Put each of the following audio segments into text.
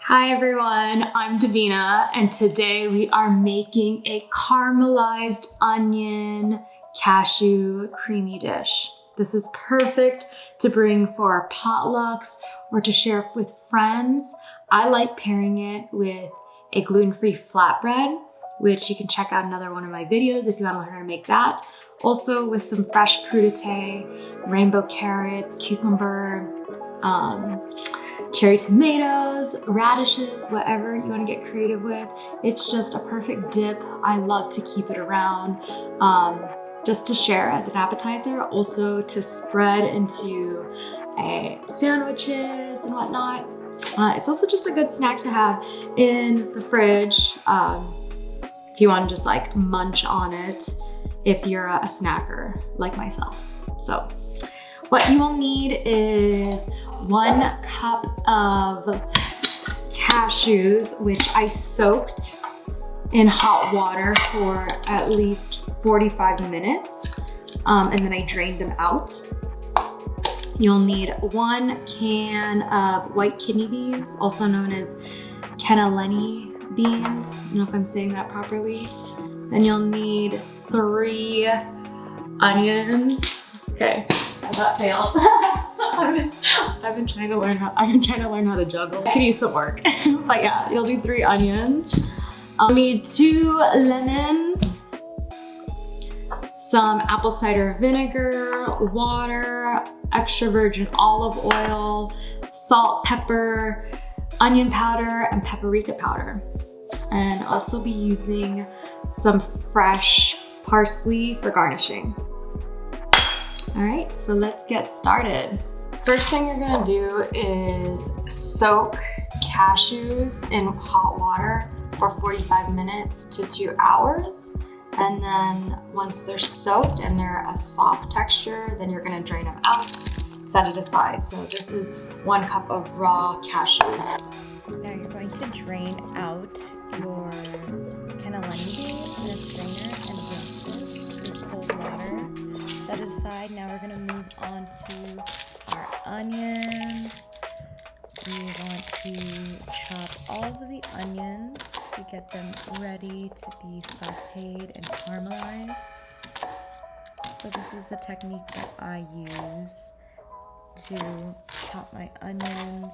Hi everyone, I'm Davina, and today we are making a caramelized onion cashew creamy dish. This is perfect to bring for potlucks or to share with friends. I like pairing it with a gluten-free flatbread, which you can check out another one of my videos if you want to learn how to make that. Also with some fresh crudité, rainbow carrots, cucumber, cherry tomatoes, radishes, whatever you want to get creative with. It's just a perfect dip. I love to keep it around just to share as an appetizer, also to spread into sandwiches and whatnot. It's also just a good snack to have in the fridge if you want to just like munch on it if you're a snacker like myself. So what you will need is 1 cup of cashews, which I soaked in hot water for at least 45 minutes, and then I drained them out. You'll need 1 can of white kidney beans, also known as cannellini beans. I don't know if I'm saying that properly. Then you'll need 3 onions. Okay, that failed. I've been trying to learn how to juggle. I could use some work. But yeah, you'll need 3 onions. You'll need 2 lemons, some apple cider vinegar, water, extra virgin olive oil, salt, pepper, onion powder, and paprika powder. And also be using some fresh parsley for garnishing. All right, so let's get started. First thing you're gonna do is soak cashews in hot water for 45 minutes to 2 hours. And then once they're soaked and they're a soft texture, then you're gonna drain them out, set it aside. So this is 1 cup of raw cashews. Now you're going to drain out your cannellini beans in a strainer and rinse it with cold water. Set it aside. Now we're going to move on to our onions. We want to chop all of the onions to get them ready to be sauteed and caramelized. So this is the technique that I use to chop my onions.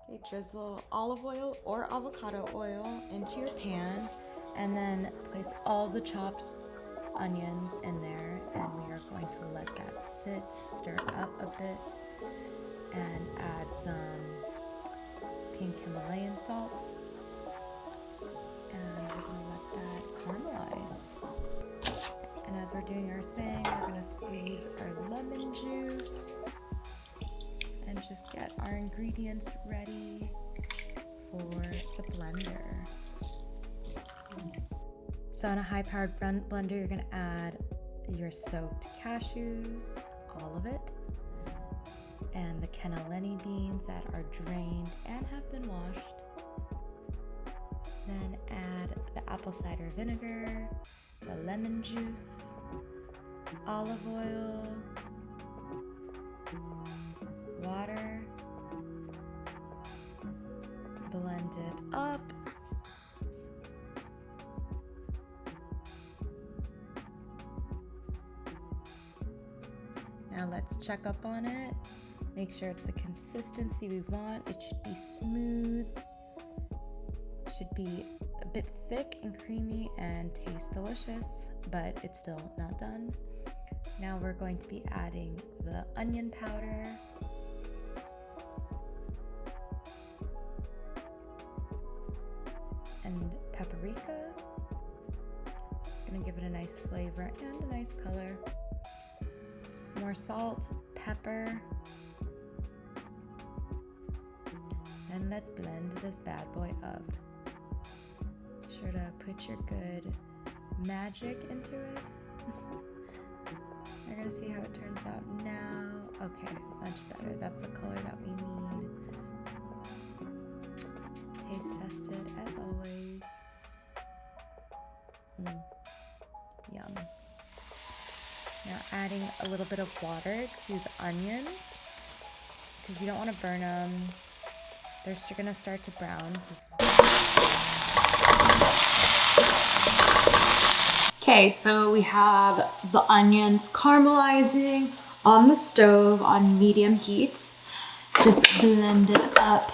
Okay, drizzle olive oil or avocado oil into your pan and then place all the chopped onions in there, and we are going to let that sit, stir up a bit, and add some pink Himalayan salt, and we're going to let that caramelize. And as we're doing our thing, we're going to squeeze our lemon juice and just get our ingredients ready for the blender. So on a high-powered blender, you're gonna add your soaked cashews, all of it, and the cannellini beans that are drained and have been washed. Then add the apple cider vinegar, the lemon juice, olive oil, water, blend it up, now let's check up on it, make sure it's the consistency we want. It should be smooth, should be a bit thick and creamy and taste delicious, but it's still not done. Now we're going to be adding the onion powder, and paprika. It's gonna give it a nice flavor and a nice color. Some more salt, pepper, and let's blend this bad boy up. Be sure to put your good magic into it. see how it turns out now. Okay, much better. That's the color that we need. Taste tested as always. Yum. Now adding a little bit of water to the onions because you don't want to burn them. They're going to start to brown. Okay, so we have the onions caramelizing on the stove on medium heat. Just blended up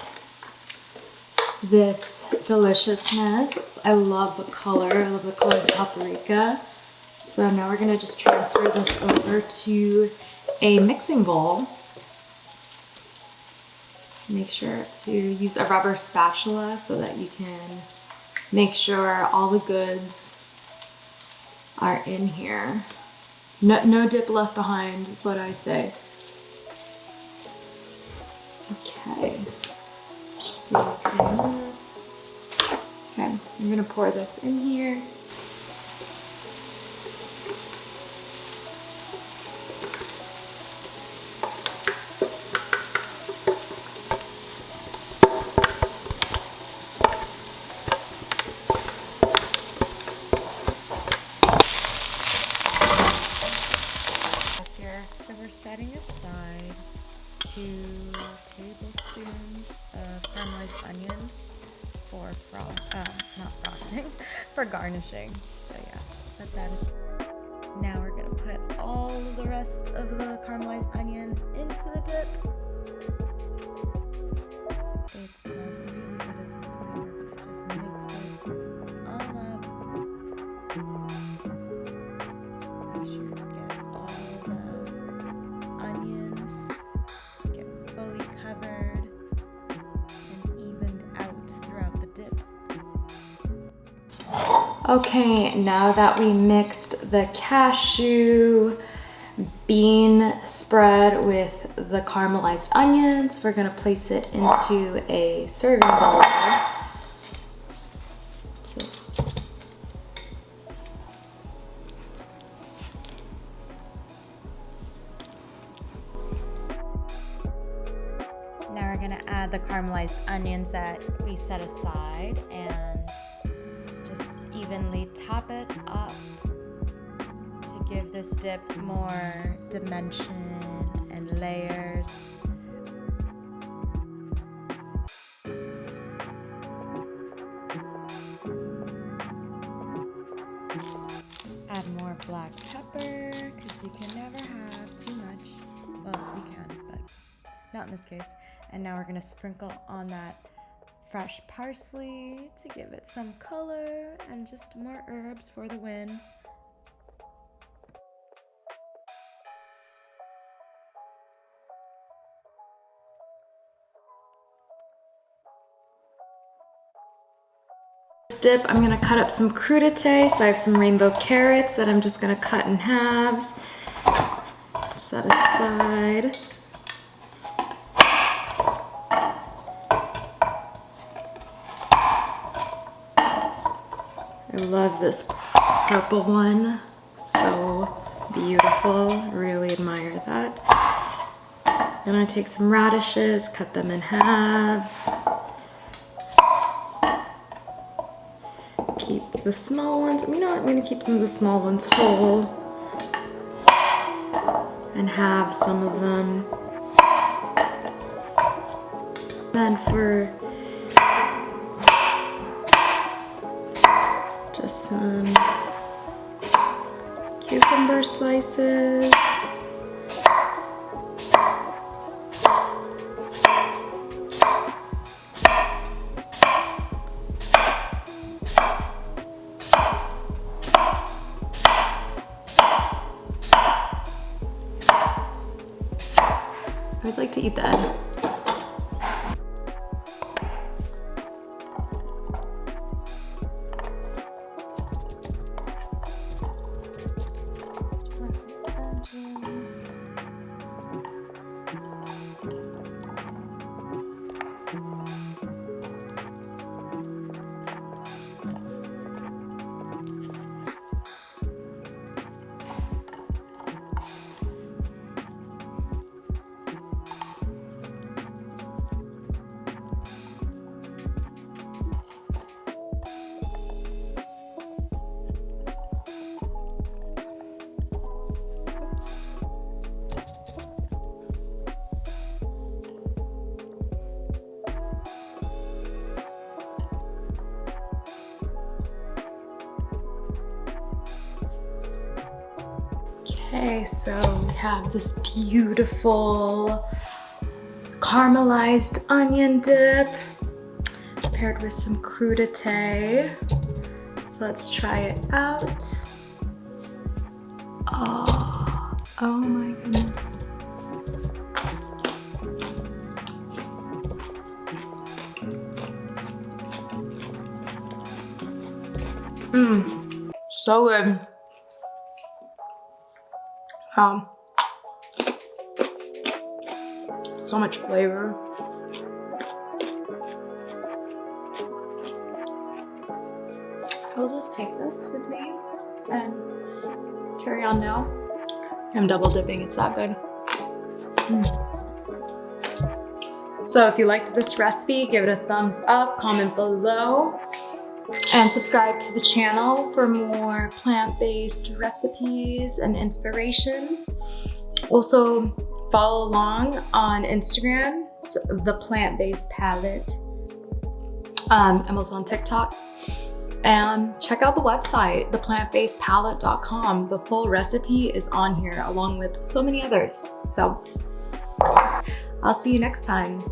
this deliciousness. I love the color. I love the color of the paprika. So now we're gonna just transfer this over to a mixing bowl. Make sure to use a rubber spatula so that you can make sure all the goods are in here. No dip left behind is what I say. Okay. Okay, I'm gonna pour this in here. So we're setting aside 2 tablespoons of caramelized onions for not frosting, for garnishing. So yeah, put that in. Now we're gonna put all of the rest of the caramelized onions into the dip. It smells really good at this point. We're gonna just mix it all up. Make sure you get all the onions get fully covered and evened out throughout the dip. Okay, now that we mixed the cashew bean spread with the caramelized onions, we're gonna place it into a serving bowl. Now we're gonna add the caramelized onions that we set aside and just evenly top it up to give this dip more dimension and layers. Add more black pepper because you can never have too much. Well, you can, but not in this case. And now we're gonna sprinkle on that fresh parsley to give it some color and just more herbs for the win. Dip, I'm gonna cut up some crudité. So I have some rainbow carrots that I'm just gonna cut in halves. Set aside. I love this purple one. So beautiful. Really admire that. Then I take some radishes, cut them in halves. Keep the small ones. You know what? I'm going to keep some of the small ones whole and have some of them. Then for just some cucumber slices. I always like to eat the end. Okay, so we have this beautiful caramelized onion dip paired with some crudité. So let's try it out. Oh my goodness. So good. So much flavor. I'll just take this with me and carry on now. I'm double dipping, it's that good. So if you liked this recipe, give it a thumbs up, comment below, and subscribe to the channel for more plant-based recipes and inspiration. Also, follow along on Instagram, it's The Plant-Based Palette. I'm also on TikTok. And check out the website, theplantbasedpalette.com. The full recipe is on here along with so many others. So I'll see you next time.